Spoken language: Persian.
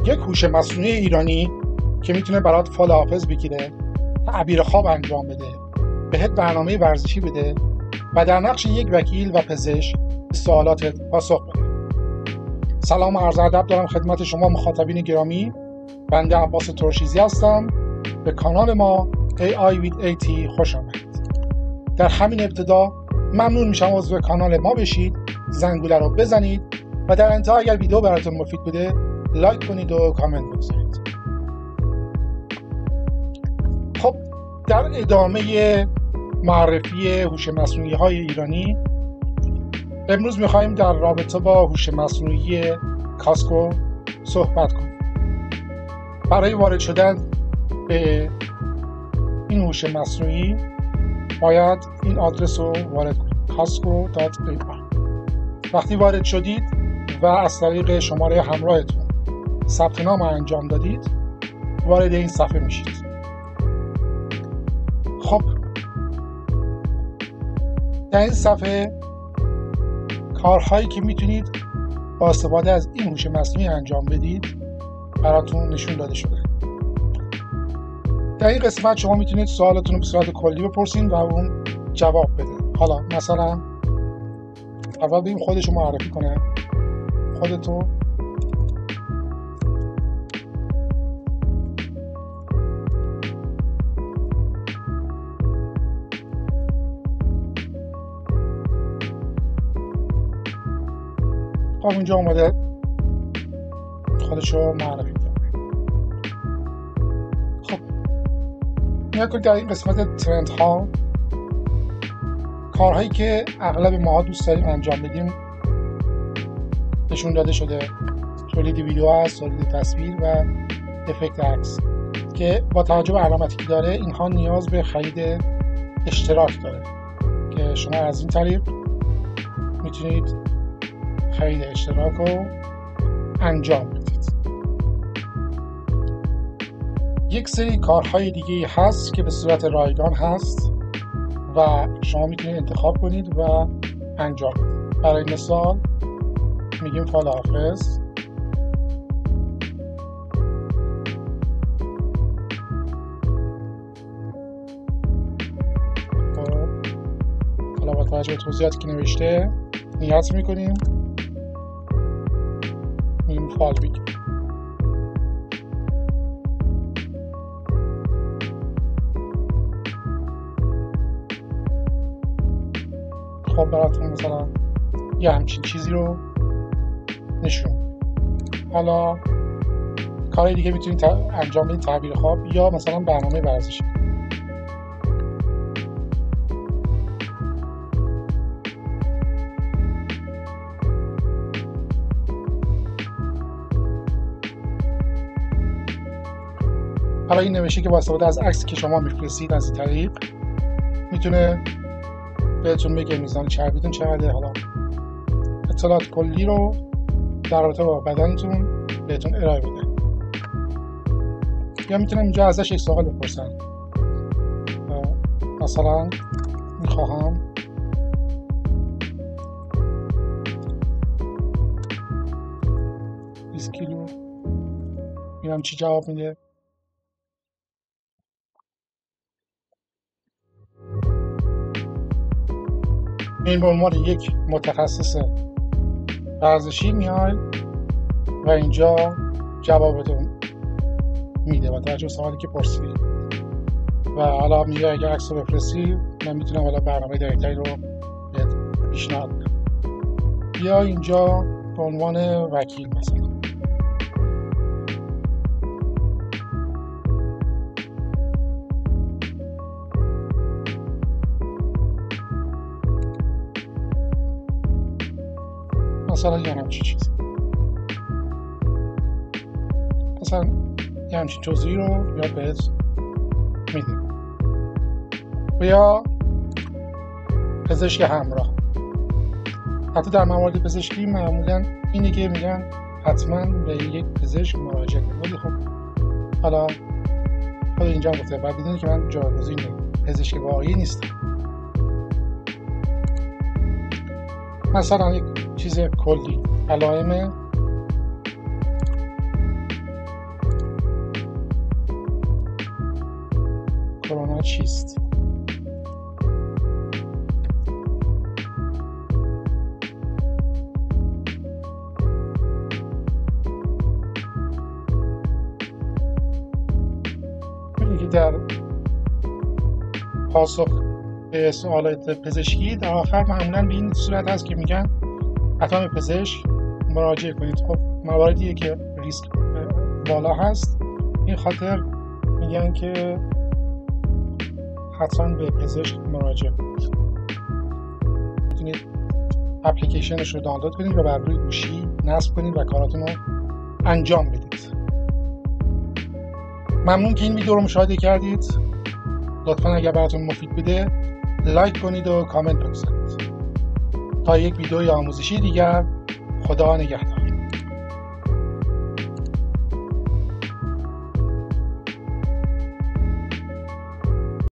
یک هوش مصنوعی ایرانی که میتونه برات فال حافظ بگیره، تعبیر خواب انجام بده، بهت برنامه ورزشی بده و در نقش یک وکیل و پزشک به سوالاتت پاسخ بده. سلام و عرض ادب دارم خدمت شما مخاطبین گرامی. بنده عباس ترشیزی هستم. به کانال ما AI with AT خوش آمدید. در همین ابتدا ممنون میشم عضو کانال ما بشید، زنگوله رو بزنید و در انتها اگر ویدیو براتون مفید بوده لایک کنید و کامنت بگذارید. خب در ادامه معرفی هوش مصنوعی های ایرانی، امروز میخوایم در رابطه با هوش مصنوعی کاسکو صحبت کنیم. برای وارد شدن به این هوش مصنوعی باید این آدرس رو وارد کنید: casco.ai. وقتی وارد شدید و از طریق شماره همراهتون ثبت نام انجام دادید، وارد این صفحه میشید. خب در این صفحه کارهایی که میتونید با استفاده از این هوش مصنوعی انجام بدید براتون نشون داده شده. در این قسمت شما میتونید سوالاتون رو به صورت کلی بپرسید و اون جواب بده. حالا مثلا اول بگیم خودش رو معرفی کنه. خودتو خب اینجا اومده خودشو معرفی کنه. خب نیا کنید در این قسمت ترند ها کارهایی که اغلب ماها دوست داریم انجام بدیم نشون داده شده. تولید ویدیو هست، تولید تصویر و افکت عکس که با توجه به علامتی که داره اینها نیاز به خرید اشتراک داره که شما از این طریق میتونید خرید اشتراک رو انجام بدید. یک سری کارهای دیگه هست که به صورت رایگان هست و شما میتونید انتخاب کنید و انجام بدید. برای مثال میگیم فال حافظ. حالا با توجه به توضیحاتی که نوشته نیت میکنیم میگیم فال بگیم. خب براتون مثلا یه همچین چیزی رو نشون. حالا کاری دیگه میتونید انجام بدید: تعبیر خواب یا مثلا برنامه ورزشی. حالا این نوشته که با استفاده از عکسی که شما میفرستید از این طریق میتونه بهتون بگه میزان چربیتون چقدره. حالا اطلاعات کلی رو در رابطه با بدنتون بهتون ارائه بده. یا میتونم اینجا ازش یک سوال بپرسم، مثلا میخواهم کیلو، میرم چی جواب میده. این به عنوان یک متخصص ورزشی میاد و اینجا جوابتون میده و توجه به سوالی که پرسیدید. و حالا میگه اگه عکس رو بفرستی من میتونم حالا برنامه دقیق‌تری رو پیشنهاد بدم. یا اینجا به عنوان وکیل مثلا یه همچین چیزی، مثلا یه همچین توضیحی رو یاد بهت میده. و یا پزشک همراه. حتی در موارد پزشکی معمولا اینه که میگن حتما به یک پزشک مراجعه کنید. ولی خب حالا اینجا گفته باید بدونید که من جایگزین پزشک واقعی نیستم. مثلا یک چیز کلی: علائم چیست؟ که در پاسخ به سوالات پزشکی در آخر معمولا به این صورت هست که میگن حتما به پزشک مراجعه کنید. خب مواردیه که ریسک بالا هست، این خاطر میگن که حتما به پزشک مراجعه کنید. میتونید اپلیکیشنش رو دانلود کنید و بر روی گوشی نصب کنید و کاراتون رو انجام بدید. ممنون که این ویدیو رو مشاهده کردید. لطفا اگر براتون مفید بوده لایک کنید و کامنت بگذارید. تا یک ویدیوی آموزشی دیگر، خدا نگهدار.